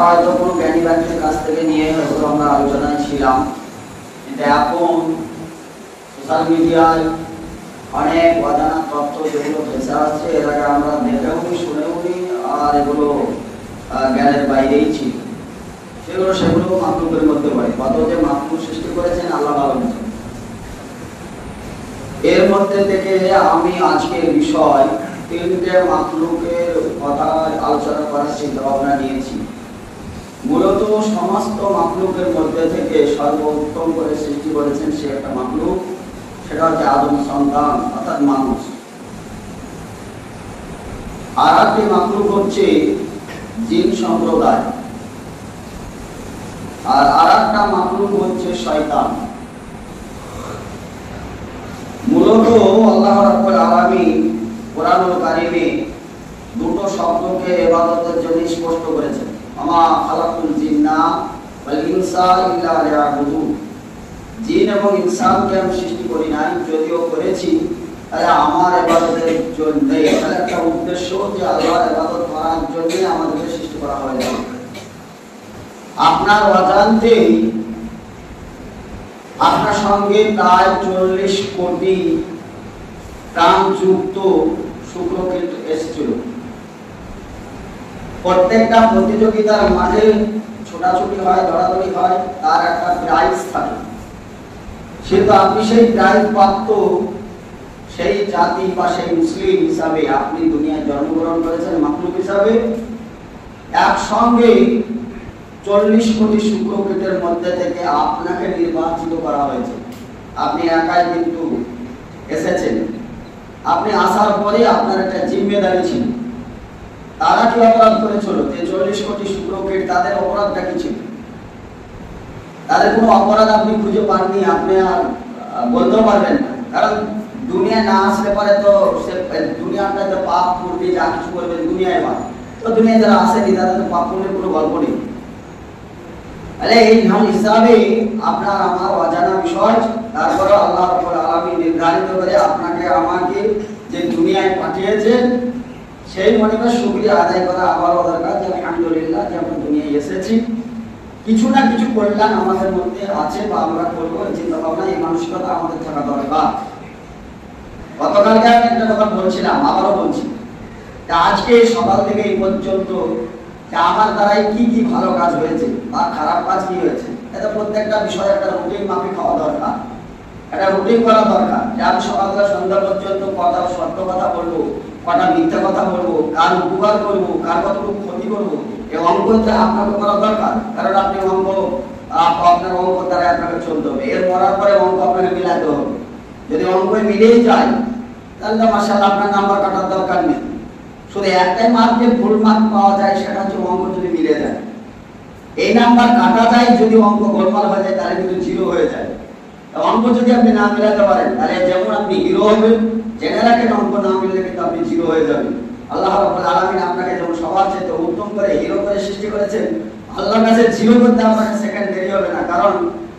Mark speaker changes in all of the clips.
Speaker 1: হয়তো কোনো জ্ঞানী ব্যক্তির কাছ থেকে নিয়ে হয়তো আমরা আলোচনায় ছিলাম, কিন্তু এখন সোশ্যাল মিডিয়ায় অনেক অজানা তথ্য যেগুলো ভেসে আসছে, এর আগে আমরা দেখেও নি, শুনেও নি, আর এগুলো জ্ঞানের বাইরেই ছিল। সেগুলো মাখলুকের মধ্যে পড়ে। কত যে মাখলুক সৃষ্টি করেছেন আল্লাহ ভালো জানেন। এর মধ্যে থেকে আমি আজকের বিষয় তিনটে মাখলুকের কথা আলোচনা করার চিন্তা ভাবনা নিয়েছি। মূলত সমস্ত মাখলুকের মধ্যে থেকে সর্বোত্তম করে সৃষ্টি করেছেন সে একটা মাখলুক, সেটা হচ্ছে আদম সন্তান অর্থাৎ মানুষ। আর একটি মাখলুক হচ্ছে জিন সম্প্রদায়, আর একটা মাখলুক হচ্ছে শয়তান। মূলত আল্লাহ রাব্বুল আলামিন কোরআনুল কারীমে দুটো শব্দকে ইবাদতের জন্য স্পষ্ট করেছেন, আমা খালাকুল জিন্না ওয়াল ইনসা ইল্লা লিয়াবুদুন। জিন এবং ইনসানকে আমি সৃষ্টি করি নাই, যদিও করেছি তাহলে আমার ইবাদতের জন্য। তাহলে একটা উদ্দেশ্য যে আল্লাহর ইবাদত করার জন্য আমাদেরকে সৃষ্টি করা হয়েছে। আপনার অজান্তেই আপনার সঙ্গে প্রায় 40 কোটি প্রাণযুক্ত শুক্রকীট এসেছিল। প্রত্যেকটা প্রতিযোগিতার মাঝে ছোটাছুটি হয়, দৌড়াদৌড়ি হয়, তার একটা প্রাইজ থাকে। সেহেতু আপনি সেই প্রাইজ প্রাপ্ত সেই জাতি বা সেই মুসলিম হিসাবে আপনি দুনিয়ায় জন্মগ্রহণ করেছেন মাখলুক হিসাবে। একসঙ্গে 40 কোটি শুক্রকীটের মধ্যে থেকে আপনাকে নির্বাচিত করা হয়েছে। আপনি একাই কিন্তু এসেছেন। আপনি আসার পরে আপনার একটা জিম্মেদারি ছিল। তারা কি অপরাধ করেছিল? যে 40 কোটি শুক্রকীট, তাদের অপরাধটা কি ছিল? তাদের কোনো অপরাধ আপনি খুঁজে পাননি, আপনি আর বলতেও পারবেন না। কারণ দুনিয়ায় না আসলে পরে তো সে দুনিয়াটা যে পাপ করবে, যা কিছু করবে দুনিয়ায় পাপ। তো দুনিয়ায় যারা আসেনি তাদের তো পাপ পুণ্যের কোনো গল্প নেই। তাহলে এই হিসাবে আপনার আমার অজানা বিষয়, তারপরে আল্লাহ রাব্বুল আলামিন নির্ধারিত করে আপনাকে আমাকে যে দুনিয়ায় পাঠিয়েছেন, সেই মনে শুকরিয়া আদায় করা আবারও দরকার যে আলহামদুলিল্লাহ যে আমরা দুনিয়ায় এসেছি। কিছু না কিছু কল্যাণ আমাদের মধ্যে আছে বা আমরা করবো, এই চিন্তা ভাবনা, এই মানসিকতা আমাদের থাকা দরকার। গতকালকে আমি একটা কথা বলছিলাম, আবারও বলছি, আজকে সকাল থেকে এই পর্যন্ত আমার দ্বারাই কি কি ভালো কাজ হয়েছে বা খারাপ কাজ কি হয়েছে, এটা প্রত্যেকটা বিষয় একটা রুটিন মাফিক হওয়া দরকার, একটা রুটিন করা দরকার। যে আমি সকাল থেকে সন্ধ্যা পর্যন্ত কটা সত্য কথা বলবো, কটা মিথ্যা কথা বলবো, কার উপকার করবো, কার কতটুকু ক্ষতি করবো, এই অঙ্কটা আপনাকে করা দরকার। কারণ আপনি আপনার অঙ্ক দ্বারা আপনাকে চলতে হবে। এর মরার পরে অঙ্ক আপনাকে মিলাতে হবে। যদি অঙ্ক মিলেই যায় তাহলে তো মাশাআল্লাহ আপনার নাম্বার কাটার দরকার নেই। শুধু একটাই মার্কে ভুল মার্ক পাওয়া যায়, সেটা হচ্ছে অঙ্ক যদি মিলে যায়। এই নাম্বার কাটা যায়, যদি অঙ্ক গোলমাল হয়ে যায় তাহলে কিন্তু জিরো হয়ে যায়। অঙ্ক যদি আপনি না মিলাতে পারেন তাহলে যেমন আপনি হিরো হবেন, জেনে রাখেন অঙ্ক না মিললে কিন্তু আপনি জিরো হয়ে যাবেন। আল্লাহ রাব্বুল আলামিন আপনাকে যেমন সবার চেয়ে উত্তম করে হিরো করে সৃষ্টি করেছেন, আল্লাহর কাছে জিরো করতে আপনাকে সেকেন্ড দেরি হবে না। কারণ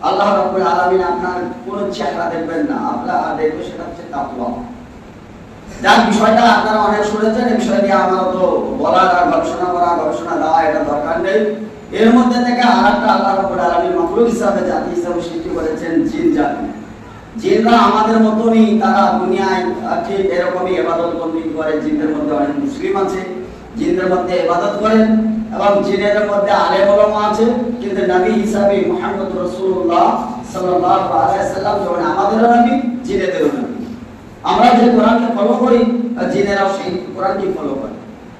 Speaker 1: আল্লাহ রাব্বুল আলামিন আপনার কোন চেহারা দেখবেন না, আপনার দেখবে সেটা হচ্ছে তাকওয়া। যার বিষয়টা আপনারা অনেক শুনেছেন, এই বিষয় নিয়ে আমার তো বলার আর গবেষণা দেওয়া এটা দরকার নেই। এর মধ্যে থেকে আরেকটা আল্লাহ রাব্বুল আলামিন মাখলুক হিসাবে, জাতি হিসাবে সৃষ্টি করেছেন জিন জাতি। জিনরা আমাদের মতনই, তারা দুনিয়ায় ঠিক এরকমই ইবাদত বন্দি করে। জিনদের মধ্যে অনেক মুসলিম আছে, জিনদের মধ্যে ইবাদত করেন, এবং জিনের মধ্যে আলেম ওলামা আছে। কিন্তু নবী হিসাবে মুহাম্মদ রাসূলুল্লাহ সাল্লাল্লাহু আলাইহি ওয়াসাল্লাম যেমন আমাদেরও নবী, জিনেদেরও নবী। আমরা যে কোরআনকে ফলো করি, জিনেরাও সেই কোরআনকে ফলো করে।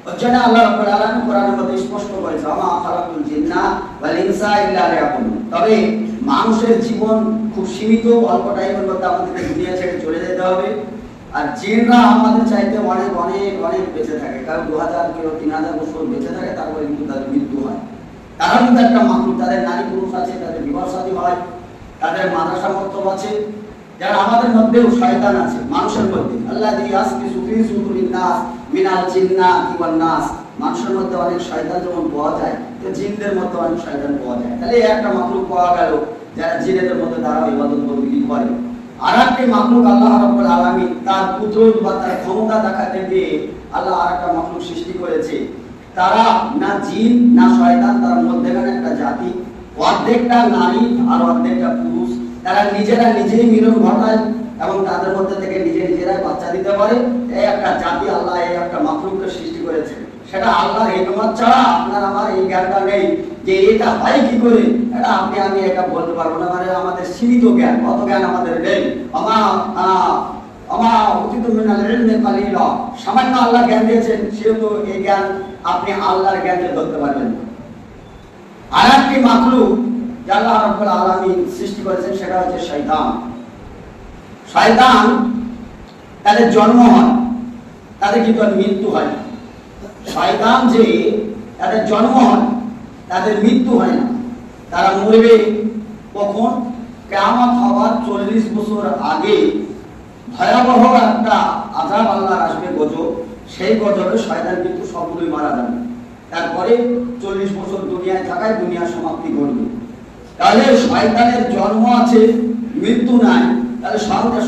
Speaker 1: ওর জন্য আল্লাহ রাব্বুল আলামিন কোরআনের মধ্যে স্পষ্ট করেছে, আমা খালাকুল জিন্না ওয়াল ইনসা ইল্লা লিয়াবুদুন। তবে মানুষের জীবন খুব সীমিত, অল্প টাইমের মধ্যে আমাদেরকে দুনিয়া ছেড়ে চলে যেতে হবে। আর জিনরা আমাদের চাইতে অনেক অনেক অনেক বেঁচে থাকে। কারণ 2000 কিলো 3000 বছর বেঁচে থাকে, তারপরে কিন্তু তাদের মৃত্যু হয়। তারা কিন্তু একটা মাখলুক, তাদের নারী পুরুষ আছে, তাদের বিবাহ শাদী হয়, তাদের মাদ্রাসা মক্তব আছে। যারা আমাদের মধ্যেও শয়তান আছে, মানুষের মধ্যে আল্লাযী ইয়াসবিসু ফী সুদুরিন নাস মিনাল জিন্নাতি ওয়ান নাস। মানুষের মধ্যে অনেক শয়তান যেমন পাওয়া যায়, তো জিনদের মধ্যে অনেক শয়তান পাওয়া যায়। তাহলে একটা মাখলুক পাওয়া গেল যারা জিনেদের মধ্যে দ্বারা ইবাদত বন্দেগী করে। আরেকটি মাখলুক আল্লাহ রাব্বুল আলামিন তার কুদরত বা তার ক্ষমতা দেখাতে গিয়ে আল্লাহ আরেকটা মাখলুক সৃষ্টি করেছে। তারা না জিন না শয়তান, তার মধ্যে অর্ধেকটা নারী আর অর্ধেকটা পুরুষ, তারা নিজেরা নিজেই মিলন ঘটায় এবং তাদের মধ্যে থেকে নিজেরাই বাচ্চা দিতে পারে। এই একটা জাতি আল্লাহ এই একটা মাখলুককে সৃষ্টি করেছে, সেটা আল্লাহর হিকমত ছাড়া আপনার আমার এই জ্ঞানটা নেই যে এটা হয় কি করে। এটা আপনি আমি এটা বলতে পারবো না, মানে আমাদের সীমিত জ্ঞান, অত জ্ঞান আমাদের নেই। সামান্য আল্লাহ জ্ঞান দিয়েছেন, সেহেতু এই জ্ঞান আপনি আল্লাহর জ্ঞানকে ধরতে পারবেন। আর একটি মাখলুক আল্লাহ রাব্বুল আলামিন সৃষ্টি করেছেন, সেটা হচ্ছে শয়তান। শয়তান তাদের জন্ম হয়, তাদের কিন্তু মৃত্যু হয় না। শয়তান যে তাদের জন্ম হয়, তাদের মৃত্যু হয় না। তারা মরবে কখন? কিয়ামত হওয়ার 40 বছর আগে ভয়াবহ একটা আযাব আল্লাহর আসবে, গজব। সেই গজবে শয়তান কিন্তু সবগুলোই মারা যাবে। তারপরে 40 বছর দুনিয়ায় থাকায় দুনিয়ার সমাপ্তি ঘটবে। তাহলে শয়তানের জন্ম আছে, মৃত্যু নাই। তাহলে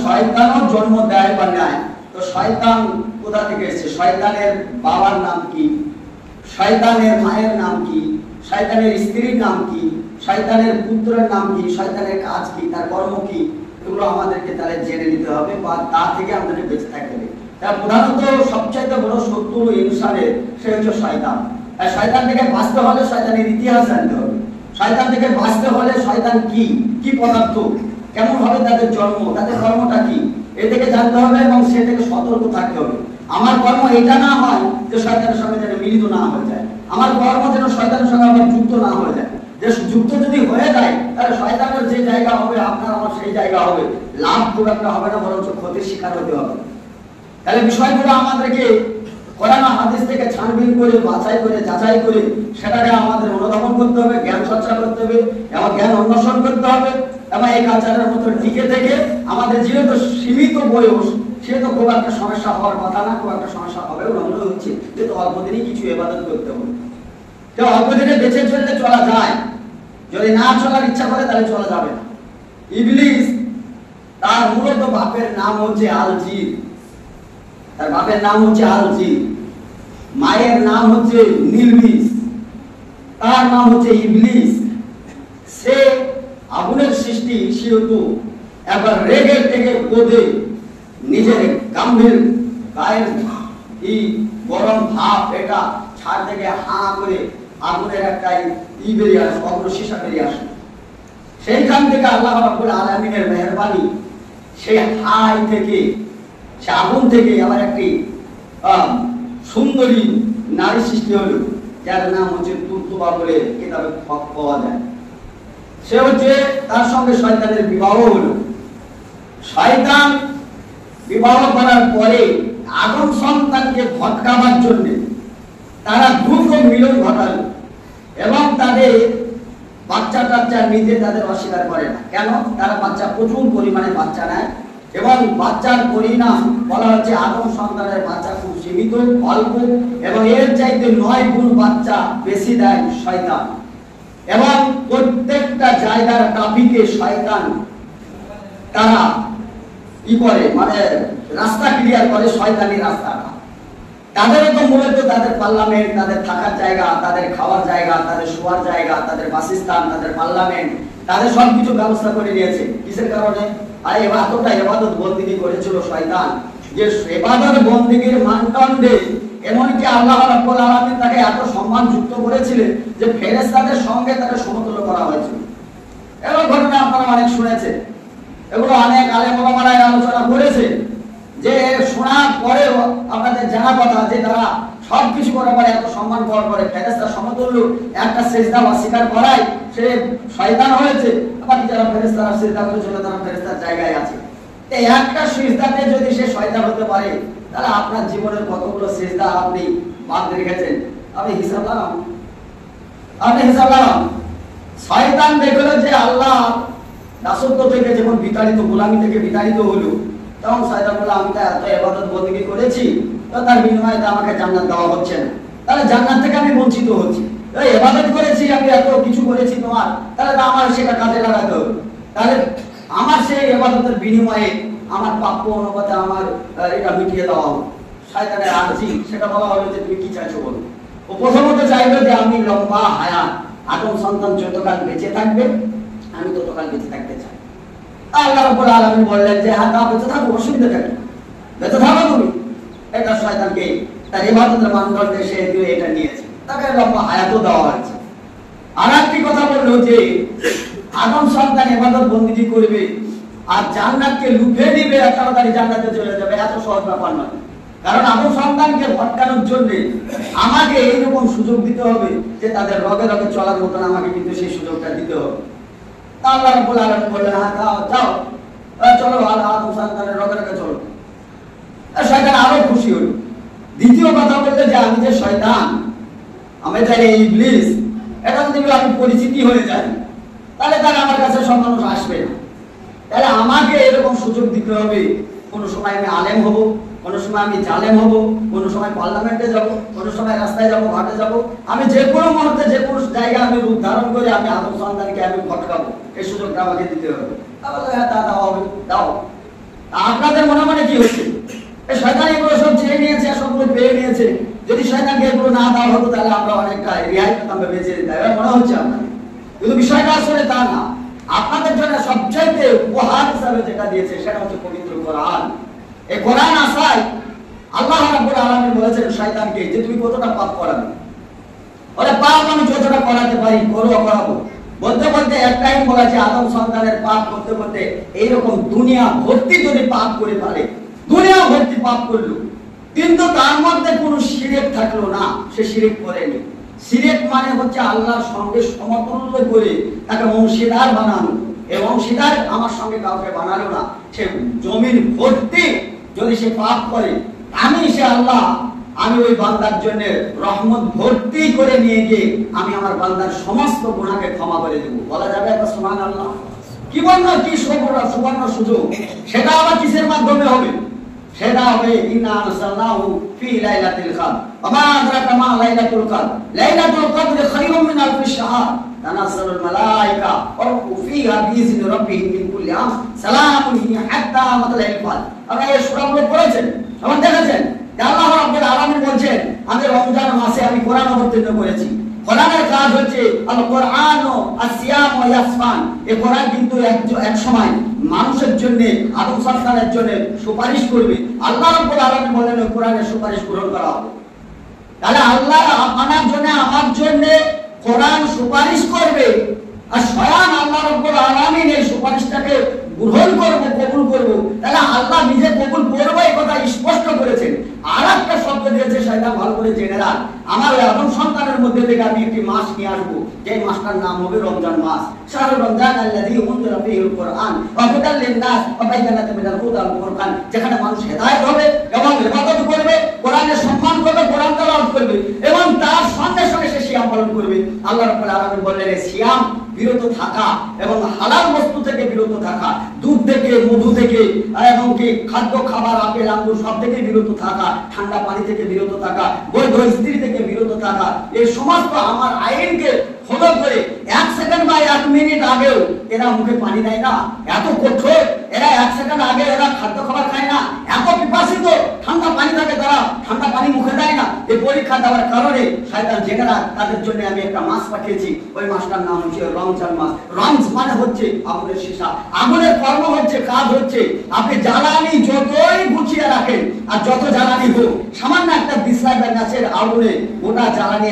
Speaker 1: শয়তানও জন্ম দেয় বা নেয়। তো শয়তান কোথা থেকে এসেছে? শয়তানের বাবার নাম কি? শয়তানের মায়ের নাম কি? শয়তানের স্ত্রীর নাম কি? শয়তানের পুত্রের নাম কি? শয়তানের কাজ কি? তার কর্ম কি? এগুলো আমাদেরকে তাহলে জেনে নিতে হবে, বা তা থেকে আমাদেরকে বেঁচে থাকতে হবে। তার প্রধানত সবচাইতে বড় শত্রু ইনসানের, সে হচ্ছে শয়তান। আর শয়তান থেকে বাঁচতে হলে শয়তানের ইতিহাস জানতে হবে। শয়তান থেকে বাঁচতে হলে শয়তান কি পদার্থ, কেমন ভাবে তাদের জন্ম, তাদের কর্মটা কি, এ থেকে জানতে হবে এবং সে থেকে সতর্ক থাকতে হবে। আমার কর্ম এটা না হয় যে শয়তানের সঙ্গে যেন মিলিত না হয়ে যায়, আমার কর্ম যেন শয়তানের সঙ্গে আবার যুক্ত না হয়ে যায়। যে যুক্ত যদি হয়ে যায়, তাহলে শয়তানের যে জায়গা হবে আপনার আমার সেই জায়গা হবে, লাভ খুব একটা হবে না, বরঞ্চ ক্ষতির শিকার হতে হবে। তাহলে বিষয়গুলো আমাদেরকে কোরআন হাদিস থেকে ছানবিন করে, বাছাই করে, যাচাই করে সেটাকে আমাদের অনুধাবন করতে হবে, জ্ঞান চর্চা করতে হবে এবং জ্ঞান অন্বেষণ করতে হবে। এবং এই কালচারের মতো টিকে থেকে আমাদের যেহেতু সীমিত বয়স, সেহেতু খুব একটা সমস্যা হওয়ার কথা না, খুব একটা সমস্যা হবেও না মনে হচ্ছে, যেহেতু অল্প দিনই কিছু ইবাদত করতে হবে। তো অল্প দিনে বেঁচে চললে চলা যায়, যদি না চলার ইচ্ছা করে তাহলে চলা যাবে না। ইবলিস তার মূলত বাপের নাম হচ্ছে আলজির, তার বাপের নাম হচ্ছে আলজির, মায়ের নাম হচ্ছে নিলবিস, তার নাম হচ্ছে ইবলিস। সে আগুনের সৃষ্টি, সেহেতু একবার রেগে থেকে ক্রোধে নিজের গাম্ভীর গায়ের এই গরম ভাব এটা ছাড় থেকে হা করে আগুনের একটা বেরিয়ে আসে, অগ্রশিষা বেরিয়ে আসে। সেইখান থেকে আল্লাহ রাব্বুল আলামিনের মেহেরবানি, সেই হাই থেকে, সে আগুন থেকে আবার একটি সুন্দরী নারী সৃষ্টি হলো, যার নাম হচ্ছে তুরতুবা বলে কিতাবে পাওয়া যায়। সে হচ্ছে, তার সঙ্গে শয়তানের বিবাহ হলো। শয়তান বিবাহ করার পরে আদম সন্তানকে ভটকাবার জন্য তারা দ্রুত মিলন ঘটালো এবং তাদের বাচ্চা টাচ্চা নিতে তাদের অস্বীকার করে না। কেন? তারা বাচ্চা প্রচুর পরিমাণে বাচ্চা নেয় এবং বাচ্চার পরিণাম বলা হচ্ছে আদম সন্তানের বাচ্চা খুব সীমিত, অল্প, এবং এর চাইতে 9 গুণ বাচ্চা বেশি দেয় শয়তান। এবং প্রত্যেকটা জায়গার ট্রাফিকে শয়তান তারা কি করে, মানে রাস্তা ক্লিয়ার করে, শয়তানি রাস্তাটা। তাদেরও তো মূলত তাদের পার্লামেন্ট, তাদের থাকার জায়গা, তাদের খাওয়ার জায়গা, তাদের শোয়ার জায়গা, তাদের বাসস্থান, তাদের পার্লামেন্ট, তাদের সবকিছু ব্যবস্থা করে নিয়েছে। কিসের কারণে? আর এতটা ইবাদত বন্দেগী করেছিল শয়তান যে ইবাদত বন্দেগীর মানদণ্ডে এমনকি আল্লাহ রাব্বুল আলামিন তাকে এত সম্মান যুক্ত করেছিলেন যে ফেরেশতাদের সঙ্গে তাকে সমতুল্য করা হয়েছিল। এমন ঘটনা আপনারা অনেক শুনেছেন, এগুলো অনেক আলেম ওলামারা আলোচনা করেছে। যে শোনার পরেও আপনাদের জানা কথা যে তারা সবকিছু করার পরে এত সম্মান পাওয়ার পরে ফেরেশতার সমতুল্য একটা সিজদা অস্বীকার করায় সে শয়তান হয়েছে। বাকি যারা ফেরেশতারা সিজদা করেছিল তারা ফেরেশতার জায়গায় আছে। এই একটা সিজদাতে যদি সে শয়তান হতে পারে, তাহলে আপনার জীবনের কতগুলো সিজদা আপনি বাদ রেখেছেন, আপনি হিসাব লাগান, আপনি হিসাব লাগান। শয়তান দেখলো যে আল্লাহ দাসত্ব থেকে যেমন বিতাড়িত, গোলামি থেকে বিতাড়িত হলো, তখন শয়তান বলল আমি তো এত ইবাদত বন্দেগী করেছি, তো তার বিনিময়ে আমাকে জান্নাত দেওয়া হচ্ছে না, তাহলে জান্নাত থেকে আমি বঞ্চিত হচ্ছি। এই ইবাদত করেছি, আমি এত কিছু করেছি তোমার, তাহলে আমার সেটা কাজে লাগাতে হবে। তাহলে আমার সেই ইবাদতের বিনিময়ে আমার প্রাপ্য অনুপাতে আমার এটা মিটিয়ে দেওয়া হবে। শয়তানের আরজি, সেটা বলা হবে যে তুমি কি চাইছো বলো। ও প্রথমত চাইবে যে আমি লম্বা হায়াত, আদম সন্তান যতকাল বেঁচে থাকবে আমি ততকাল বেঁচে থাকতে চাই। আল্লাহ রাব্বুল আলামিন বললেন যে হ্যাঁ, তা বেঁচে থাকো, অসুবিধা কি, বেঁচে থাকো তুমি। এটা শয়তানকে তার ইবাদতের মানদণ্ডে সে এটা নিয়েছে, তাকে লম্বা হায়াতও দেওয়া হয়েছে। আর একটি কথা বললো যে আদম সন্তান ইবাদত বন্দেগী করবে আর জান্নাতকে লুফে দিবে, তাড়াতাড়ি জান্নাতে চলে যাবে, এত সহজ ব্যাপার নয়। কারণ আদম সন্তানকে ভটকানোর জন্য আমাকে এইরকম সুযোগ দিতে হবে যে তাদের রগে রগে চলার মতন আমাকে কিন্তু সেই সুযোগটা দিতে হবে। আল্লাহ রাব্বুল আলামিন বললেন হ্যাঁ যাও চলো, আদম সন্তানের রগে রগে চলো। শয়তান আরো খুশি হলো। দ্বিতীয় কথা বললে যে আমি যে শয়তান, আমি জানি ইবলিস, এটা যদি আমি পরিচিতি হয়ে যাই তাহলে আমার কাছে সব মানুষ আসবে না। তাহলে আমাকে এরকম সুযোগ দিতে হবে, কোনো সময় আমি আলেম হব, কোনো সময় আমি জালেম হব, কোনো সময় পার্লামেন্টে যাব, কোনো সময় রাস্তায় যাব, ঘাটে যাব, আমি যে কোনো মুহূর্তে যে কোনো জায়গায় আমি রূপ ধারণ করে আমি আদম সন্তানকে আমি ভটকাবো, এই সুযোগটা আমাকে দিতে হবে। তাহলে হ্যাঁ তা দাও হবে, দাও। আপনাদের মনে মনে কি হচ্ছে? এই শয়তান এগুলো সব চেয়ে নিয়েছে, সবগুলো পেয়ে নিয়েছে। যদি শয়তানকে এগুলো না দেওয়া হতো তাহলে আমরা অনেকটা রেহাই পেতাম, বেঁচে যেতাম, মনে হচ্ছে আপনাদের। কিন্তু বিষয়টা আসলে তা না। আপনাদের জন্য সবচাইতে উপহার হিসাবে যেটা দিয়েছে সেটা হচ্ছে পবিত্র কোরআন। এই কোরআন আসায় আল্লাহ রাব্বুল আলামিন বলেছেন শয়তানকে যে তুমি কতটা পাপ করাবে। বলে পাপ আমি যতটা করাতে পারি করাবো। বলতে বলতে একটাই বলা যে আদম সন্তানের পাপ করতে করতে এইরকম দুনিয়া ভর্তি যদি পাপ করে ফেলে, দুনিয়া ভর্তি পাপ করলো কিন্তু তার মধ্যে কোনো শিরক থাকলো না, সে শিরক করেনি। শিরক মানে হচ্ছে আল্লাহর সঙ্গে সমতুল্য করে তাকে অংশীদার বানানো। এই অংশীদার আমার সঙ্গে কাউকে বানালো না। সে জমির ভর্তি যদি সে পাপ করে, সে আল্লাহ আমি ওই বান্দার জন্য রহমত ভর্তি করে নিয়ে গিয়ে আমি আমার বান্দার সমস্ত গুনাহকে ক্ষমা করে দেব। বলা যাবে একটা সুবহানাল্লাহ? কি বললো, কি সুবর্ণ সুযোগ! সেটা আবার কিসের মাধ্যমে হবে? সেটা হবে ইন্না আরসালনাহু ফি লাইলাতিল কদর। ওয়া আদরাকা মা লাইলাতুল কদর। লাইলাতুল কদর খায়রুম মিন আলফি শাহর। তানাজ্জালুল মালায়েকা ওয়া রূহু ফিহা বিইذনি রাব্বিহিম মিন কুল্লি আমর। সালামুন হিয়া হাত্তা মাতলাইল ফাজর। আপনারা এই সূরাগুলো পড়েছেন এবং দেখেছেন যে আল্লাহ রাব্বুল আলামিন বলেন আমি রমজান মাসে আমি কোরআন অবতীর্ণ করেছি। কোরআনের কাজ হচ্ছে আল কোরআন ও আসিয়াম ও ইয়াসফান। এই কোরআন কিন্তু এক সময় মানুষের জন্য, আদম সন্তানের জন্য সুপারিশ করবে। আল্লাহ রাব্বুল আলামিন বলেন ওই কোরআনের সুপারিশ গ্রহণ করা হবে। তাহলে আল্লাহ আপনার জন্য আমার জন্য কোরআন সুপারিশ করবে আর স্বয়ং আল্লাহ রাব্বুল আলামিন এই সুপারিশটাকে গ্রহণ করব, কবুল করব। তাহলে আল্লাহ নিজে কবুল করবে এই কথা স্পষ্ট করেছেন। আর একটা শব্দ দিয়েছে শয়তান, ভালো করে জেনে রাখ, আমার আদম সন্তানের মধ্যে থেকে আমি একটি মাস নিয়ে আসবো, যে মাসটার নাম হবে রমজান মাস। শাহরুর রমজান আল্লাযী উনজিলা ফীহিল কুরআন ওয়া হুদাল লিন-নাস ওয়া বায়্যিনাতিন মিনাল হুদা ওয়াল ফুরকান, যেখানে মানুষ হেদায়েত হবে এবং ইবাদত করবে, কোরআনের সম্মান করবে, কোরআন তেলাওয়াত করবে এবং তার সঙ্গে সঙ্গে সে সিয়াম পালন করবে। আল্লাহ রাব্বুল আলামিন বললেন সিয়াম বিরত থাকা এবং হালাল বস্তু থেকে বিরত থাকা, দুধ থেকে, মধু থেকে এবং কি খাদ্য খাবার, আপেল আঙ্গুর সব থেকে বিরত থাকা, ঠান্ডা পানি থেকে বিরত থাকা, বৈধ স্ত্রী থেকে বিরত থাকা, এই সমস্ত আমার আইনকে ফলো করে 1 সেকেন্ড বা 1 মিনিট আগেও এরা মুখে পানি দেয় না, এত কঠোর। এরা 1 সেকেন্ড আগে এরা খাদ্য খাবার খায় না, এত পিপাসিত, ঠান্ডা পানি থাকে তারা ঠান্ডা পানি মুখে দেয় না। এই পরীক্ষা দেওয়ার কারণে শয়তান জেনে রাখ তাদের জন্য আমি একটা মাস পাঠিয়েছি। ওই মাসটার নাম হচ্ছে রমজান মাস। রমজ মানে হচ্ছে আগুনের সীসা। আগুনের কর্ম হচ্ছে, কাজ হচ্ছে আপনি জ্বালানি যতই গুছিয়ে রাখেন আর যত জ্বালানি হোক, সামান্য একটা ডিসলাইভার গাছের আগুনে গোটা জ্বালানি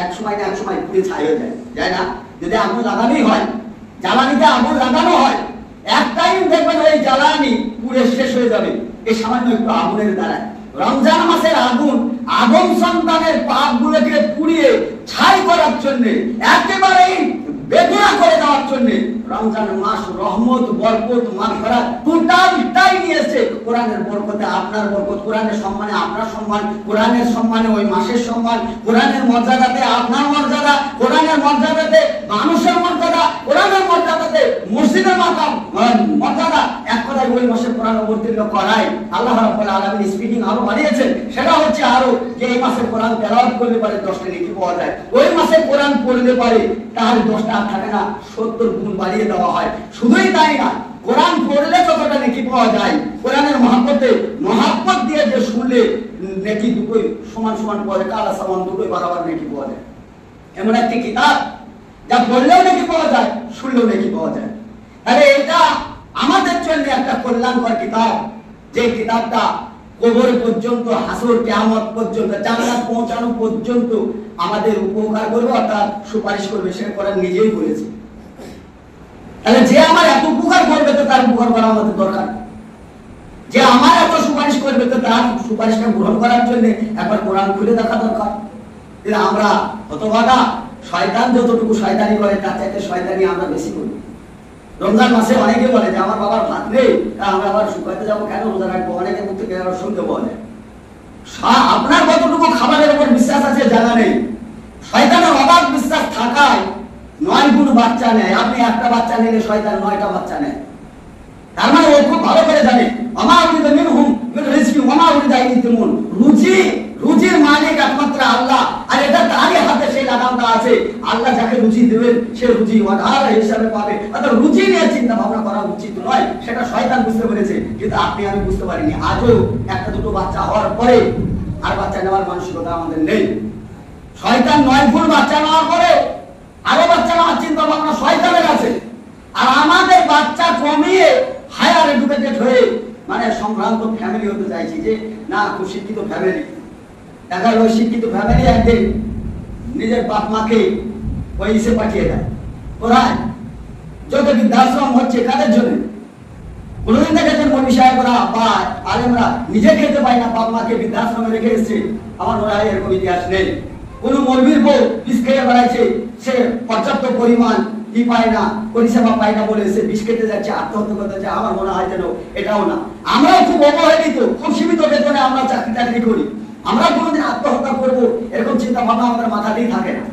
Speaker 1: এক সময় না এক সময় পুড়ে ছাই হয়ে যায় না? যদি আগুন লাগানোই হয়, জ্বালানিতে আগুন লাগানো হয়, এক টাইম দেখবেন ওই জ্বালানি পুড়ে শেষ হয়ে যাবে এই সামান্য একটু আগুনের দ্বারায়। রমজান মাসের আগুন আদম সন্তানের পাপগুলোকে পুড়িয়ে ছাই করার জন্য, একেবারেই বেদনা করে দেওয়ার জন্য রমজান মাস রহমত, বরকত, মাগফিরাত টোটালটাই নিয়েছে। কোরআনের বরকতে আপনার বরকত, কোরআনের সম্মানে আপনার সম্মান, কোরআনের সম্মানে ওই মাসের সম্মান, কোরআনের মর্যাদাতে আপনার মর্যাদা, কোরআনের মর্যাদাতে মানুষের মর্যাদা, কোরআনের মর্যাদাতে মসজিদের মর্যাদা। এক কথায় ওই মাসে কোরআন অবতীর্ণ করাই আল্লাহ রাব্বুল আলামিন স্পিকিং আরো বাড়িয়েছেন। সেটা হচ্ছে আরো যে এই মাসে কোরআন তেলাওয়াত করলে পারে 10টা নেকি পাওয়া যায়, ওই মাসে কোরআন পড়লে পারে তাহলে 10টা থাকে না 70 গুণ বাড়িয়ে দেওয়া হয়। শুধুই তাই না, কোরআন পড়লে যতটা নেকি পাওয়া যায়, কোরআনের মহব্বত দিয়ে যে শুনলে নেকি দুটোই সমান সমান পাওয়া যায়, কালা সামান দুটোই বরাবর নেকি পাওয়া যায়। এমন একটি কিতাব যা পড়লেও নাকি পাওয়া যায়, শুনলেও নাকি পাওয়া যায়। তাহলে এটা আমাদের জন্য একটা কল্যাণকর কিতাব, যে কিতাবটা কবর পর্যন্ত, হাসর কিয়ামত পর্যন্ত, জান্নাত পৌঁছানো পর্যন্ত আমাদের উপকার করবে, অর্থাৎ সুপারিশ করবে। সে কোরআন নিজেই বলেছে। তাহলে যে আমার এত উপকার করবে তো তার উপকার করা আমাদের দরকার। যে আমার এত সুপারিশ করবে তো তার সুপারিশটা গ্রহণ করার জন্য একবার কোরআন খুলে দেখা দরকার। আমরা হতভাগা, শয়তান যতটুকু শয়তানি করে তার চাইতে শয়তানি আমরা বেশি করি। রমজান মাসে অনেকে বলে যে আমার বাবার ভাত নেই, আমরা আবার শুকাতে যাবো কেন, রোজা রাখবো, অনেকে মুখ থেকে শুনতে বলে। আপনার কতটুকু খাবারের উপর বিশ্বাস আছে জানা নেই। শয়তানের অবাধ বিশ্বাস থাকায় 9 গুণ বাচ্চা নেয়। আপনি একটা বাচ্চা নিলে শয়তান 9টা বাচ্চা নেয়। তার মানে ও খুব ভালো করে জানে রুজির মালিক একমাত্র আল্লাহ, আর এটা তারই হাতে সেই লাগামটা আছে। আল্লাহ যাকে রুজি দেবেন সে রুজি হিসাবে পাবে। অর্থাৎ রুজি নিয়ে চিন্তা ভাবনা করা উচিত নয়, সেটা শয়তান বুঝতে পেরেছে, কিন্তু আপনি আমি বুঝতে পারিনি। আজও একটা দুটো বাচ্চা হওয়ার পরে আর বাচ্চা নেওয়ার মানসিকতা আমাদের নেই। শয়তান 9 গুণ বাচ্চা নেওয়ার পরে আরো বাচ্চা নেওয়ার চিন্তা ভাবনা শয়তানের আছে। আর আমাদের বাচ্চা কমিয়ে হায়ার এডুকেটেড হয়ে মানে সম্ভ্রান্ত ফ্যামিলি হতে চাইছি, যে না খুব শিক্ষিত ফ্যামিলি। দেখা গেল শিক্ষিত ফ্যামিলি একদিন নিজের বাপ মাকে ওই ইসে পাঠিয়ে দেয়। কোথায়? যত বৃদ্ধাশ্রম হচ্ছে কাদের জন্য? কোনদিন দেখেছেন মৌলভী সাহেবরা বা আলেমরা নিজে খেতে পায় না, বাপ মাকে বৃদ্ধাশ্রমে রেখে এসছে? আমার মনে হয় এরকম ইতিহাস নেই। কোন মৌলভীর বউ বিষ খেয়ে বেড়াইছে, সে পর্যাপ্ত পরিমাণ কি পায় না, পরিষেবা পায় না বলে সে বিষ খেতে যাচ্ছে, আত্মহত্যা করতে যাচ্ছে। আমার মনে হয় যেন এটাও না। আমরাও খুব অবহেলিত, খুব সীমিত বেতনে আমরা চাকরি করি। আমরা কোনোদিন আত্মহত্যা করবো এরকম চিন্তা ভাবনা আমাদের মাথাতেই থাকে না।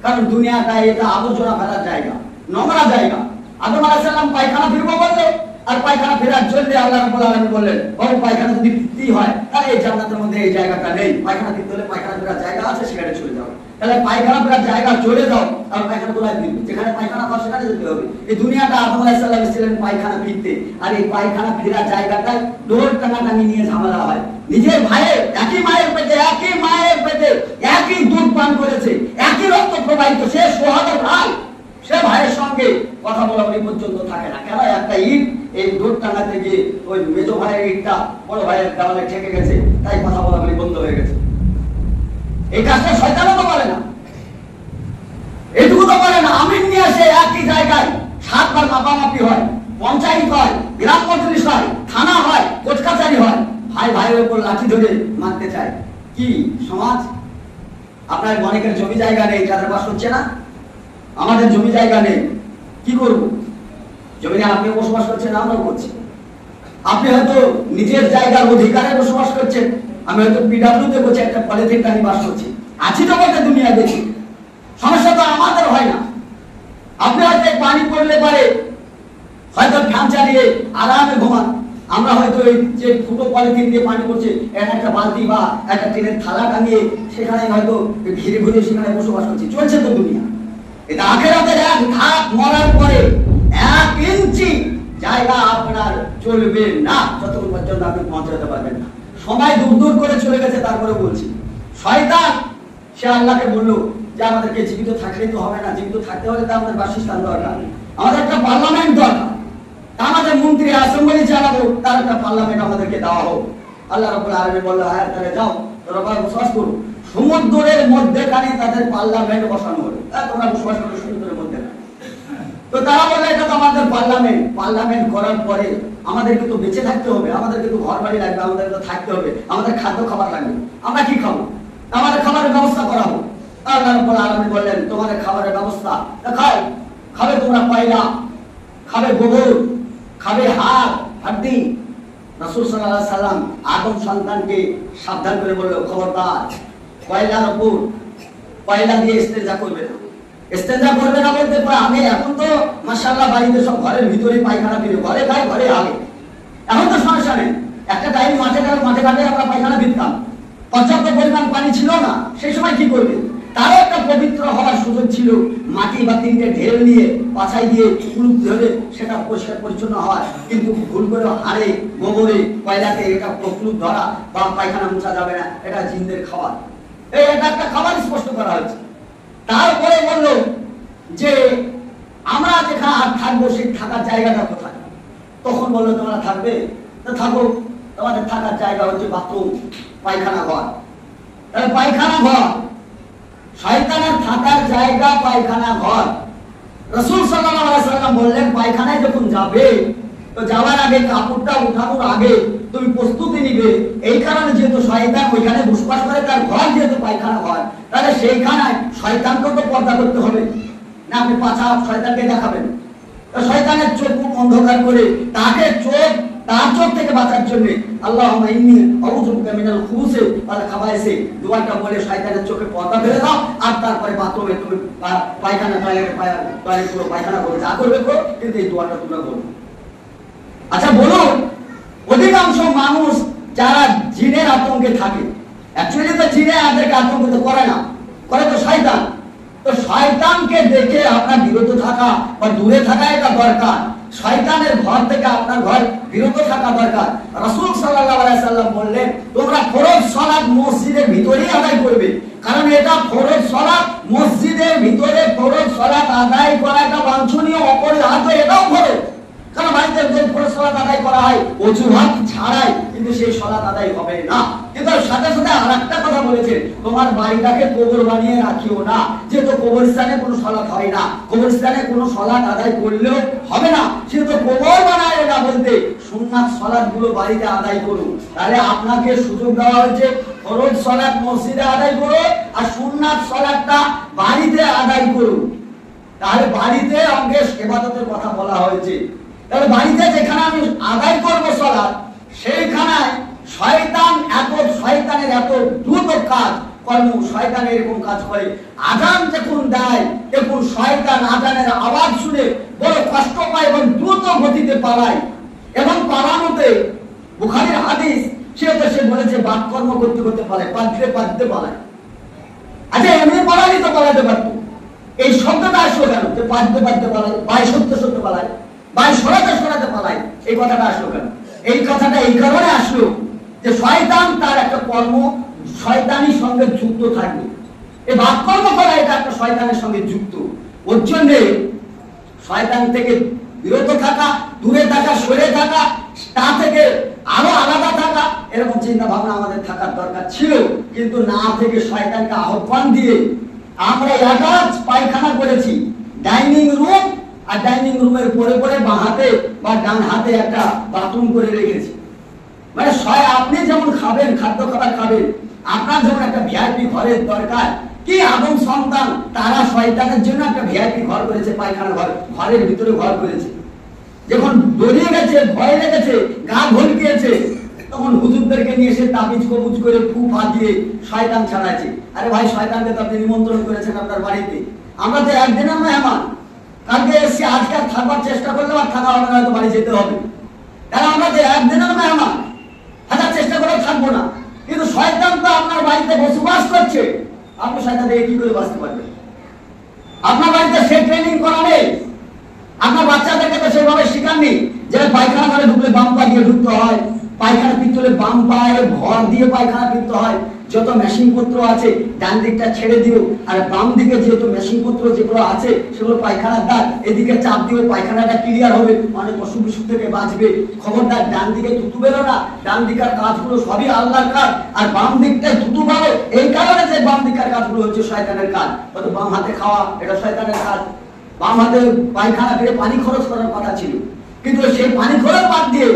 Speaker 1: কারণ দুনিয়াটা এটা আবর্জনা ফেলার জায়গা, নোংরা জায়গা। আদম আলাইহিস সালাম পায়খানা ফিরবো বললে, আর পায়খানা ফেরার জন্য আল্লাহ রাব্বুল আলামিন বললেন, বাবু পায়খানা যদি ফিরতে হয় তাহলে এই জান্নাতের মধ্যে এই জায়গাটা নেই। পায়খানা ফিরতে হলে পায়খানা ফেরার জায়গা আছে, সেখানে চলে যাও। তাহলে পায়খানা ফেরার জায়গা চলে যাও, আর পায়খানা কোথায় ফিরবে? যেখানে পায়খানা হয় সেখানে যেতে হবে। এই দুনিয়াটা আদম আলাইহিস সালাম এসেছিলেন পায়খানা ফিরতে, আর এই পায়খানা ফেরার জায়গাটায় ডোর টানাটানি নিয়ে ঝামেলা হয়। নিজের ভাইয়ের একই মায়ের পেটে একই দুধ পান করেছে, একই রক্ত প্রবাহিত, সে সোহাগের ভাই, সে ভাইয়ের সঙ্গে কথা বলা পর্যন্ত থাকে না। কেন? একটা ইট এই দূর টাঙাতে গিয়ে ওই মেজো ভাইয়ের ইটটা বড় ভাইয়ের দেওয়ালে ঠেকে গেছে, তাই কথা বলা বন্ধ হয়ে গেছে। এই কাজটা শয়তানও তো পারে না, এটুকু তো পারে না। আমিন নিয়ে আসে একই জায়গায় 7 বার মাপামাপি হয়, পঞ্চায়েত হয়, গ্রাম মজলিস হয়, থানা হয়, কোর্ট কাছারি হয়। ভাই ভাইয়ের উপর লাঠি ধরে মারতে চায়। কি সমাজ? আপনার অনেকের জমি জায়গা নেই, তাদের বাস হচ্ছে না। আমাদের জমি জায়গা নেই, কি করব? জমিনে আপনি বসবাস করছেন, আমরাও করছি। আপনি হয়তো নিজের জায়গার অধিকারে বসবাস করছেন, আমি হয়তো পিডাব্লিউতে করছি, একটা পলিথিন টানি বাস করছি। আছি তো বলতে দুনিয়া দেখি, সমস্যা তো আমাদের হয় না। আপনি হয়তো পানি পড়লে পারে হয়তো ফ্যান চালিয়ে আরামে ঘুমান, আমরা হয়তো এই যে ফুটো পলিথিন দিয়ে পানি পড়ছে, একটা বালতি বা একটা টিনের থালা টাঙিয়ে সেখানে হয়তো ঘিরে ঘুরে সেখানে বসবাস করছি। চলছে তো দুনিয়া। এটা আখিরাতের এক ধাপ মরার পরে 1 ইঞ্চি জায়গা আপনার চলবে না, যতক্ষণ পর্যন্ত আপনি পৌঁছাতে পারবেন না। সময় দূর দূর করে চলে গেছে, তারপরে বলছি শয়তান সে আল্লাহকে বললো যে আমাদেরকে জীবিত থাকলেই তো হবে না, জীবিত থাকতে হলে তো আমাদের বাসস্থান দরকার, আমাদের একটা পার্লামেন্ট দরকার, আমাদের মন্ত্রী অ্যাসেম্বলি চালাবো, তার একটা পার্লামেন্ট আমাদেরকে দেওয়া হোক। আল্লাহ রাব্বুল আলামিন বললো, হ্যাঁ তাহলে যাও, তোরা বসবাস করো। সমুদ্রের মধ্যেখানে তাদের পার্লামেন্ট বসানো হলো, তোমরা বসবাস করো সমুদ্রের মধ্যে। তো তারা বলে এটা তো আমাদের পার্লামেন্ট। পার্লামেন্ট করার পরে আমাদেরকে তো বেঁচে থাকতে হবে, আমাদেরকে তো ঘর বাড়ি লাগবে, আমাদেরকে তো থাকতে হবে, আমাদের খাদ্য খাবার লাগবে। আমরা কি খাবো? আমাদের খাবারের ব্যবস্থা করা হোক। আল্লাহ রাব্বুল আলামিন বললেন, তোমাদের খাবারের ব্যবস্থা খাবে তোমরা পয়লা, খাবে গোবর, খাবে হাড্ডি। রাসূল সাল্লাল্লাহু আলাইহি সাল্লাম আদম সন্তানকে সাবধান করে বলল, খবরদার কয়লার উপর কয়লা দিয়ে ইস্তেঞ্জা করবে না। ইস্তেঞ্জা করবে না বলতে আমি এখন তো মাশাআল্লাহ বাড়িতে সব ঘরের ভিতরে পায়খানা ফিরে, ঘরে খাই ঘরে আগে, এখন তো সমস্যা নেই। একটা টাইম মাঠে ঘাটে আমরা পায়খানা ফিরতাম, পর্যাপ্ত পরিমাণ পানি ছিল না, সেই সময় কি করবে? তারও একটা পবিত্র হওয়ার সুযোগ ছিল। মাটি বা 3টে ঢেল নিয়ে পাছাই দিয়ে কুলুপ ধরে সেটা পরিষ্কার পরিচ্ছন্ন হওয়ার, কিন্তু ভুল করে হাড়ে গোবরে কয়লাতে এটা কুলুপ ধরা বা পায়খানা মোছা যাবে না, এটা জিনদের খাবার। এটা একটা খাবার স্পষ্ট করা হয়েছে।
Speaker 2: তারপরে বলল যে আমরা যেখানে আর থাকবো সেই থাকার জায়গাটা কোথায়? তখন বললো তোমরা থাকবে তো থাকো, তোমাদের থাকার জায়গা হচ্ছে বাথরুম, পায়খানা ঘর। তাহলে পায়খানা ঘর, শয়তানের থাকার জায়গা পায়খানা ঘর। রাসূল সাল্লাল্লাহু আলাইহি সাল্লাম বললেন পায়খানায় যখন যাবে তো যাওয়ার আগে কাপড়টা উঠানোর আগে তুমি প্রস্তুতি নিবে। এই কারণে যেহেতু শয়তান ওইখানে বসবাস করে, তার ঘর যেহেতু পায়খানা ঘর, তাহলে সেইখানে শয়তানকে তো পর্দা করতে হবে না। আপনি পাছা শয়তানকে দেখাবেন, শয়তানের চোখ মুখ অন্ধকার করে তাকে তার চোখ থেকে বাঁচার জন্য আল্লাহুম্মা ইন্নী আউযু বিকা মিনাল খুবুসি ওয়াল খাবায়েসি দোয়াটা বলে শয়তানের চোখে পর্দা ফেলে দাও। আর তারপরে বাথরুমে তুমি পায়খানা টয়লেট করো, পায়খানা করো, যা করবে করো, কিন্তু এই দোয়াটা তোমরা করো। আচ্ছা বলুন, অধিকাংশ মানুষ যারা জিনের আতঙ্কে থাকে, অ্যাকচুয়ালি তো জিনে আমাদেরকে আতঙ্কিত করে না, করে তো শয়তান। তো শয়তানকে দেখে আপনার বিরত থাকা বা দূরে থাকা এটা দরকার। শয়তানের ঘর থেকে আপনার ঘর বিরত থাকা দরকার। রাসূল সাল্লাল্লাহু আলাইহি সাল্লাম বললেন তোমরা ফরজ সালাত মসজিদের ভিতরেই আদায় করবে, কারণ এটা ফরজ সালাত, মসজিদের ভিতরে ফরজ সালাত আদায় করাটা বাঞ্ছনীয়, অপরিহার্য, এটাও ফরজ। কারণ বাড়িতে যে ফরজ সালাত আদায় করা হয় অজুহাত ছাড়াই, কিন্তু সেই সালাত আদায় হবে না। কিন্তু সাথে সাথে আরেকটা কথা বলেছে, তোমার বাড়িটাকে কবর বানিয়ে রাখিও না, যেহেতু কবরস্থানে কোনো সালাত হয় না, কবরস্থানে কোনো সালাত আদায় করলেও হবে না, সেহেতু কবর বানায় না, বলতে সুন্নাত সালাতগুলো বাড়িতে আদায় করুন। তাহলে আপনাকে সুযোগ দেওয়া হয়েছে ফরজ সালাত মসজিদে আদায় করুন আর সুন্নাত সালাতটা বাড়িতে আদায় করুন। তাহলে বাড়িতে আমাকে ইবাদতের কথা বলা হয়েছে। তাহলে বাড়িতে যেখানে আমি আদায় করব সালাত, সেইখানে শয়তানের এত দ্রুত কাজ কর্ম, শয়তান এরকম কাজ করে। আজান যখন দেয়, দেখুন শয়তান আজানের আওয়াজ শুনে বড় কষ্ট পায় এবং দ্রুত গতিতে পালায়, এবং পালানোতে বুখারীর হাদিস সে বলেছে বাদ কর্ম করতে করতে পালায়, পালাতে পালায়। আচ্ছা এমনি পালালি তো পালাতে পারতো, এই শব্দটা আসলো কেন যে পালাতে পালায়, বাই সত্য পালায়, বাই সরাতে পালায়, এই কথাটা আসলো কেন? এই কথাটা এই কারণে আসলো যে শয়তান তার একটা কর্ম শয়তানির সঙ্গে যুক্ত থাকবে, এই বাদ কর্ম করা এটা একটা শয়তানের সঙ্গে যুক্ত। ওর জন্য শয়তান থেকে বিরত থাকা, দূরে থাকা, সরে থাকা, তা থেকে আরো আলাদা থাকা, এরকম চিন্তা ভাবনা আমাদের থাকার দরকার ছিল। কিন্তু না থেকে শয়তানকে আহ্বান দিয়ে আমরা একাজ পায়খানা করেছি, ডাইনিং রুম আর ডাইনিং রুমের পরে বাঁ হাতে বা ডান হাতে একটা বাথরুম করে রেখেছি। মানে আপনি যেমন খাবেন, খাদ্য খাবার খাবেন, আপনার যেমন একটা ভিআইপি ঘরের দরকার, কি আদম সন্তান তারা শয়তানের জন্য একটা ভিআইপি ঘর করেছে, পায়খানা ঘর, ঘরের ভিতরে ঘর করেছে। যখন দড়িয়ে গেছে, ভয় লেগেছে, গা ভলকিয়েছে, তখন হুজুরদেরকে নিয়ে এসে তাবিজ কবুজ করে ফু ফা দিয়ে শয়তান ছাড়াচ্ছে। আরে ভাই, শয়তানকে তো আপনি নিমন্ত্রণ করেছেন আপনার বাড়িতে, আমরা তো একদিনের মেহমান, কালকে এসে আজকে থাকবার চেষ্টা করলে আর থাকা হবে না, হয়তো বাড়ি যেতে হবে। তাহলে আমরা যে একদিনের মেহমান, থাকার চেষ্টা করে থাকবো না, কিন্তু শয়তান তো আপনার বাড়িতে বসবাস করছে, আপনি শয়তান থেকে কি করে বাঁচতে পারবেন? আপনার বাড়িতে সে ট্রেনিং করা নেই, আপনার বাচ্চাদেরকে তো সেভাবে শেখাননি যে পায়খানা ঘরে ঢুকলে বাম পা দিয়ে ঢুকতে হয়, পায়খানা পিত্তলে বাম পায়ে ভর দিয়ে পায়খানা পিত্ত হয়, যত মেশিন পত্র আছে ডান দিকটা ছেড়ে দিও, আর বাম দিকে যেহেতু মেশিন পত্র যেগুলো আছে সেগুলো পায়খানার দাগ, এদিকে চাপ দিও, পায়খানাটা ক্লিয়ার হবে, অনেক অসুখ বিসুখ থেকে বাঁচবে। খবরদার ডান দিকে থুতু বেরো না, ডান দিকের কাজগুলো সবই আল্লাহর কাজ, আর বাম দিকটায় থুতু পাবে। এই কারণে যে বাম দিকের কাজগুলো হচ্ছে শয়তানের কাজ, অত বাম হাতে খাওয়া এটা শয়তানের কাজ। বাম হাতে পায়খানা করে পানি খরচ করার কথা ছিল, কিন্তু সেই পানি খরচ বাদ দিয়ে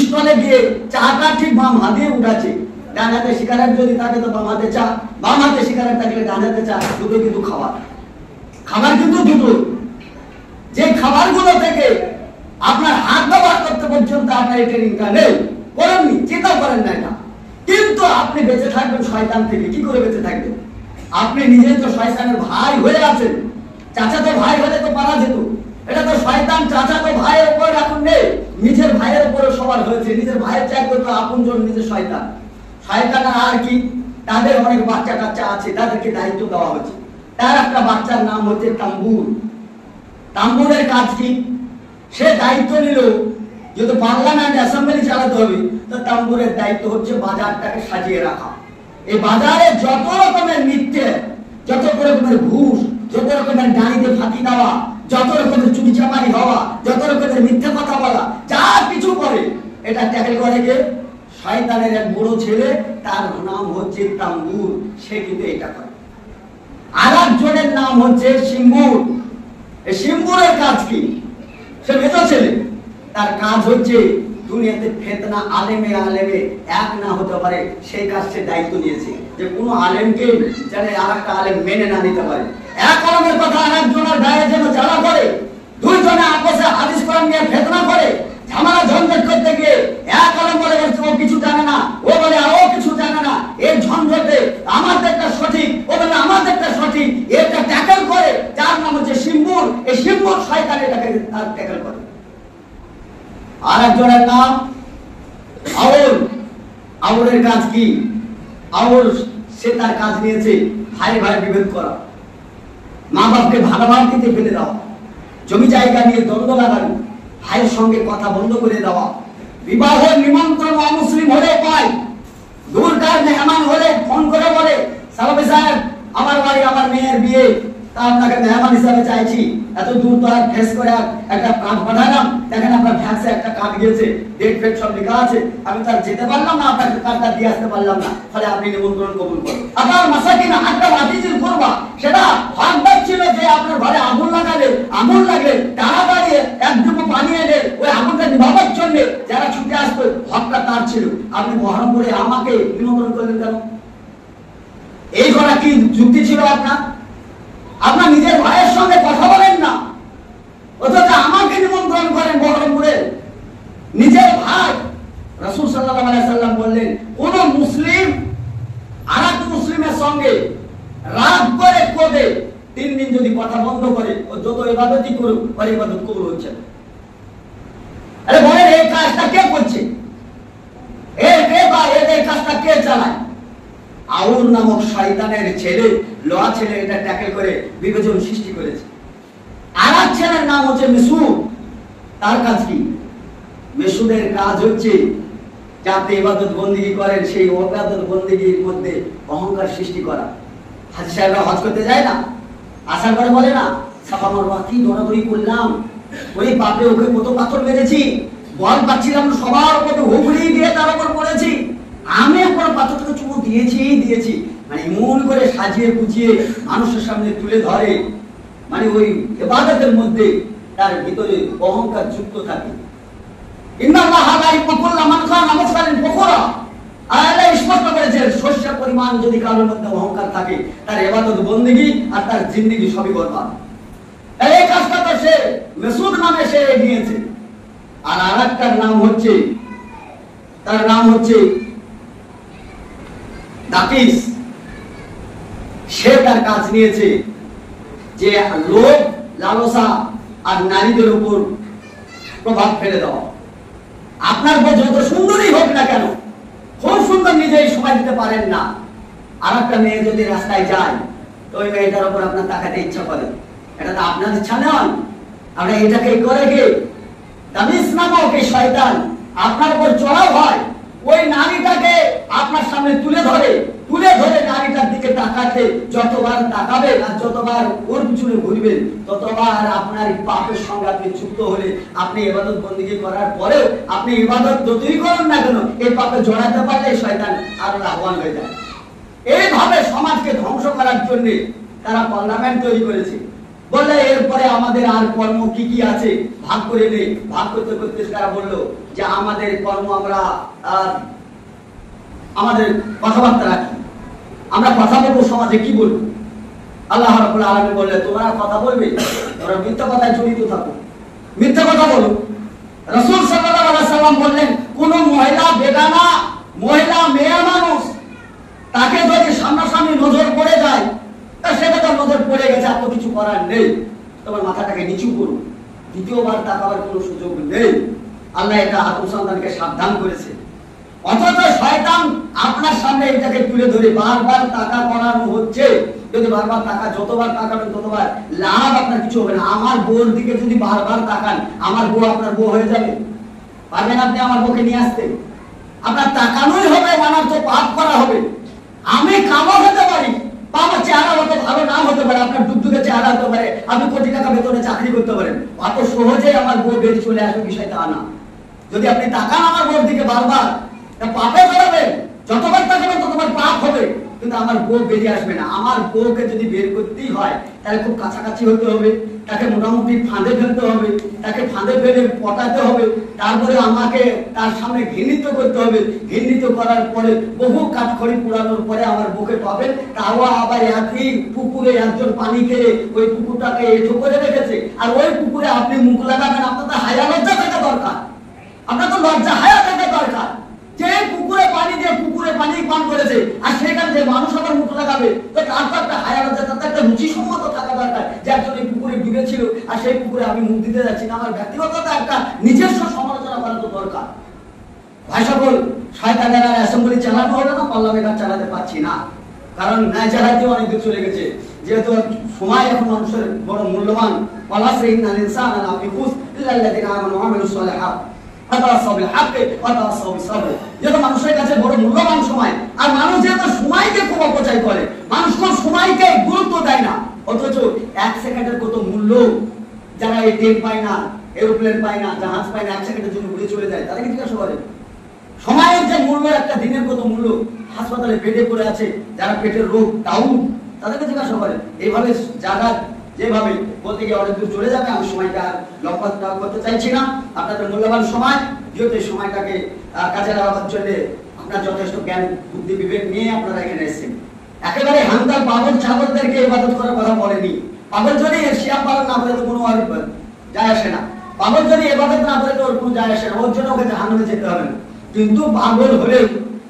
Speaker 2: স্টলে গিয়ে চাটা ঠিক বাম হাতে উঠাচ্ছে। ডান হাতে সিগারেট যদি থাকে তো বাম হাতে চা, বাম হাতে সিগারেট থাকলে ডান হাতে চা, দুটো কিন্তু খাবার কিন্তু দুটো। যে খাবারগুলো থেকে আপনার হাত ব্যবহার করতে পর্যন্ত আপনার এই ট্রেনিংটা নেই, করেননি, চিন্তাও করেন না এটা, কিন্তু আপনি বেঁচে থাকবেন শয়তান থেকে। কি করে বেঁচে থাকবেন? আপনি নিজেই তো শয়তানের ভাই হয়ে আছেন, চাচাতো ভাই হলে তো পারা যেত, এটা তো শয়তান চাচাতো ভাইয়ের উপর এখন নেই, নিজের ভাইয়ের উপরে সবার হয়েছে। নিজের ভাইয়ের চাইতে তো আপনজন নিজের শয়তান। শয়তান আর কি, তাদের অনেক বাচ্চা কাচ্চা আছে, তাদেরকে দায়িত্ব দেওয়া হয়েছে। তার একটা বাচ্চার নাম হচ্ছে তাম্বুর। তাম্বুরের কাজ কি? সে দায়িত্ব নিল যেহেতু পার্লামেন্ট অ্যাসেম্বলি চালাতে হবে, তো তাম্বুরের দায়িত্ব হচ্ছে বাজারটাকে সাজিয়ে রাখা। এই বাজারে যত রকমের নিত্য যত রকমের ঘুষ, যত রকমের ডাইনিতে ফাঁকি দেওয়া, যত রকমের চুরি চামারি হওয়া, যত রকমের মিথ্যা কথা বলা, যা কিছু করে এটা ট্যাকেল করে কে? শয়তানের এক বড় ছেলে, তার নাম হচ্ছে তাম্বুর, সে কিন্তু এটা করে। আর একজনের নাম হচ্ছে সিম্বুর। এই সিম্বুরের কাজ কি? সে মেজো ছেলে, তার কাজ হচ্ছে দুনিয়াতে ফেতনা আলেমে আলেমে এক না হতে পারে সেই কাজ সে দায়িত্ব নিয়েছে, যে কোনো আলেমকে যেন আরেকটা আলেম মেনে না নিতে পারে। এক আলেমের কথা আরেকজনের গায়ে যেন জ্বালা করে, দুইজনে আপসে হাদিস কোরআন নিয়ে ফেতনা করে, ঝামেলা ঝঞ্ঝট করতে গিয়ে এক আলেম বলে ও কিছু জানে না, ও বলে ও কিছু জানে না, এই ঝঞ্ঝটে আমাদেরটা সঠিক, ও বলে আমাদেরটা সঠিক, এটা ট্যাকেল করে যার নাম হচ্ছে সিম্বুর। এই সিম্বুর শয়তান এটাকে ট্যাকেল করে। আর একজনের নাম আউল। আউলের কাজ কি? আউল সে তার কাজ নিয়েছে ভাই ভাই বিভেদ করা, মা বাপকে ভাগাভাগ দিতে ফেলে দেওয়া, জমি জায়গা নিয়ে দ্বন্দ্ব লাগানো, ভাইয়ের সঙ্গে কথা বন্ধ করে দেওয়া, বিবাহের নিমন্ত্রণ অমুসলিম হলে পায়, দূরকার মেহমান হলে ফোন করে বলে সালামি সাহেব আমার বাড়ি আমার মেয়ের বিয়ে, তা আপনাকে মেহমান হিসাবে চাইছি, এত দূর তো আর ফেস করে একটা কার্ড পাঠালাম, দেখেন আপনার ফ্যাক্সে একটা কার্ড গিয়েছে, ডেট ফেট সব লেখা আছে, আমি তো আর যেতে পারলাম না, আপনাকে কার্ডটা দিয়ে আসতে পারলাম না, ফলে আপনি নিমন্ত্রণ কবুল করুন। আপনার মাসাকিন হাতটা বাতিল করবা, সেটা হকদার ছিল যে আপনার ঘরে আগুন লাগালে, আগুন লাগলে তাড়াতাড়ি এক ডুবো পানি এনে ওই আগুনটা নিভাবার জন্য যারা ছুটে আসতো, হকটা তার ছিল। আপনি বহরমপুরে আমাকে নিমন্ত্রণ করলেন কেন? এই করা কি যুক্তি ছিল আপনার? আপনার নিজের ভাইয়ের সঙ্গে কথা বলেন না, অথচ আমাকে নিমন্ত্রণ করেন বহরমপুরে। নিজের ভাই রাসূল সাল্লাল্লাহু আলাইহি সাল্লাম বললেন, কোন মুসলিম আরেক মুসলিমের সঙ্গে রাগ করে কোদে 3 দিন যদি কথা বন্ধ করে, ও যত ইবাদতই করুক ওর ইবাদত কবুল হচ্ছে না। আরে বলেন এই কাজটা কে করছে? এই কাজটা কে চালায়? আউর নামক শয়তানের ছেলে, লোয়া ছেলে এটা ট্যাকেল করে বিভাজন সৃষ্টি করেছে। আর এক ছেলের নাম হচ্ছে মেসুদ। তার কাজ কি? মেসুদের কাজ হচ্ছে যাতে ইবাদত বন্দেগী করেন সেই ইবাদত বন্দেগীর মধ্যে অহংকার সৃষ্টি করা। হাজী সাহেবরা হজ করতে যায় না, আসার পরে বলে না সাফা মারওয়া কি দৌড়াদৌড়ি করলাম, ওই বাপরে ওকে কত পাথর মেরেছি, বল পাচ্ছিলাম সবার উপরে হুগলি দিয়ে তার উপর পড়েছি, আমি একবার পাথরটাকে চুমু দিয়েছি, মানে এমন করে সাজিয়ে গুছিয়ে মানুষের সামনে তুলে ধরে, মানে ওই ইবাদতের মধ্যে তার ভিতরে অহংকার যুক্ত থাকে। ইন্নাল্লাহা লা ইয়াকুল্লু মান কানা মুখতালিন ফখরা, আল্লাহ স্পষ্ট করেছেন শস্য পরিমাণ যদি কারোর মধ্যে অহংকার থাকে, তার ইবাদত বন্দেগী আর তার জিন্দেগি সবই বরবাদ। এই কাজটা তো সে মেসুদ নামে সে নিয়েছে। আর আরেকটার নাম হচ্ছে, তার নাম হচ্ছে দাকিস। সে তার কাজ নিয়েছে যে লোভ লালসা আর নারীদের উপর প্রভাব ফেলে দেওয়া। আপনার বউ যত সুন্দরই হোক না কেন, খুব সুন্দর নিজেই সময় দিতে পারেন না, আর একটা মেয়ে যদি রাস্তায় যায় তো ওই মেয়েটার উপর আপনার তাকাতে ইচ্ছা করে, এটা তো আপনার ইচ্ছা নয়, আমরা এটাকে করে কে দাবিস নামক এই শয়তান আপনার উপর চড়াও হয়, ওই নারীটাকে আপনার সামনে তুলে ধরে নারীটার দিকে তাকাতে যতবার তাকাবেন আর যতবার ওর পিছনে ঘুরবেন, ততবার আপনার পাপের সঙ্গে আপনি যুক্ত হলে আপনি ইবাদত বন্দেগী করার পরেও আপনি ইবাদত যতই করেন না কেন এই পাপে জড়াতে পারলে শয়তান আরো লাভবান হয়ে যায়। এইভাবে সমাজকে ধ্বংস করার জন্য তারা পার্লামেন্ট তৈরি করেছে, বললে এরপরে আমাদের আর কর্ম কি কি আছে ভাগ করে নেই। ভাগ করতে করতে তারা বললো যে আমাদের কর্ম আমরা আমাদের কথাবার্তা রাখি, আমরা কথা বলবো, সমাজে কি বলবো। আল্লাহ রাব্বুল আলামিন বললেন তোমরা কথা বলবে, তোমরা মিথ্যা কথায় জড়িত থাকো, মিথ্যা কথা বলো। রাসূল সাল্লাল্লাহু আলাইহি সাল্লাম বললেন কোন মহিলা বেগানা মহিলা মেয়ে মানুষ তাকে যদি সামনাসামনি নজর পড়ে যায়, তা সেটা তার নজর পড়ে গেছে, আর তো কিছু করার নেই, তোমার মাথাটাকে নিচু করো, দ্বিতীয়বার তাকাবার কোনো সুযোগ নেই। আল্লাহ এটা আদম সন্তানকে সাবধান করেছে। অথচ শয়তান আপনার সামনে এটাকে তুলে ধরে বারবার টাকা করানো হচ্ছে। যদি বারবার টাকা যতবার তাকাবেন ততবার লাভ, আপনার কিছু হবে না। আমার বউর দিকে যদি বারবার তাকান, আমার বউ আপনার বউ হয়ে যাবে? পারবেন আপনি আমার বউকে নিয়ে আসতে? আপনার তাকানোই হবে, আমার তো পাপ করা হবে। আমি কামও হতে পারি, বা আমার চেহারা অত ভালো নাম হতে পারে, আপনার ডুগডুগে চেহারা হতে পারে, আপনি কোটি টাকা বেতনে চাকরি করতে পারেন, অত সহজে আমার বউ বেরিয়ে চলে আসবে বিষয়টা না। যদি আপনি তাকান আমার বউর দিকে বারবার, পাপে জড়াবেন, যতবার তাকাবেন ততবার পাপ হবে, কিন্তু আমার বউ বেরিয়ে আসবে না। আমার বউকে যদি বের করতেই হয় তাহলে খুব কাছাকাছি হতে হবে, তাকে মোটামুটি ফাঁদে ফেলতে হবে, তাকে ফাঁদে ফেলে পটাতে হবে, তারপরে আমাকে তার সামনে ঘৃণিত করতে হবে। ঘৃণিত করার পরে বহু কাঠখড়ি পুরানোর পরে আমার বুকে পাবেন, তাও আবার একই পুকুরে একজন পানি খেয়ে ওই পুকুরটাকে এঁঠো করে রেখেছে, আর ওই পুকুরে আপনি মুখ লাগাবেন। আপনার তো হায়া লজ্জা থাকা দরকার, আপনার তো লজ্জা হায়া থাকা দরকার। যে পুকুরে পানি দিয়ে পুকুরে পানি পান করেছে, আর সেখানে যে মানুষ আবার মুখ লাগাবে, তো তার তো একটা হায়া লজ্জা, তার তো একটা রুচিসম্মত থাকা দরকার। যে একজন এই পুকুরে ডুবেছিল আর সেই পুকুরে আমি মুখ দিতে যাচ্ছি না, আমার ব্যক্তিগত একটা নিজস্ব সমালোচনা করা তো দরকার। ভাই সকল, শয়তানের আর অ্যাসেম্বলি চালানো হলো না, পার্লামেন্ট আর চালাতে পারছি না, কারণ ন্যায় চালাতে অনেক দূর চলে গেছে। যেহেতু সময় এখন মানুষের বড় মূল্যবান, ওয়ালাসরিনাল ইনসান আলা ফিকুস ইল্লাল্লাযিনা আমানু ওয়া আমিলুস সালিহাত যেহেতু মানুষের কাছে বড় মূল্যবান সময়, আর মানুষ যেহেতু সময়কে খুব অপচয় করে, মানুষ কোন সময়কে গুরুত্ব দেয় না, অথচ এক সেকেন্ডের কত মূল্য। যারা এই ট্রেন পায় না, এরোপ্লেন পায় না, জাহাজ পায় না, এক সেকেন্ডের জন্য উড়ে চলে যায়, তাদেরকে জিজ্ঞাসা করে সময়ের যে মূল্য, একটা দিনের কত মূল্য। হাসপাতালে বেডে পড়ে আছে যারা পেটের রোগ ডাউন, তাদেরকে জিজ্ঞাসা করে। এইভাবে যারা যেভাবে বলতে গিয়ে অনেক দূর চলে যাবে, আমি সময়টা আর লম্বা করতে চাইছি না। আপনাদের মূল্যবান সময়, যেহেতু এই সময়টাকে কাজে লাগাবার জন্য আপনার যথেষ্ট জ্ঞান বুদ্ধি বিবেক নিয়ে আপনারা এখানে এসেছেন। একেবারে হান্তার পাগল ছাগলদেরকে ইবাদত করার কথা বলেনি। পাগল যদি শিয়াম পালন না করে তো কোনো যায় আসে না, পাগল যদি ইবাদত না করে তো ওর কোনো যায় আসে না, ওর জন্য ওকে জাহান্নামে যেতে হবে না। কিন্তু পাগল হলে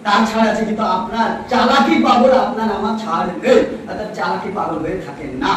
Speaker 2: তার ছাড় আছে, কিন্তু আপনার চালাকি পাগল আপনার আমার ছাড় নেই, অর্থাৎ চালাকি পাগল হয়ে থাকেন না।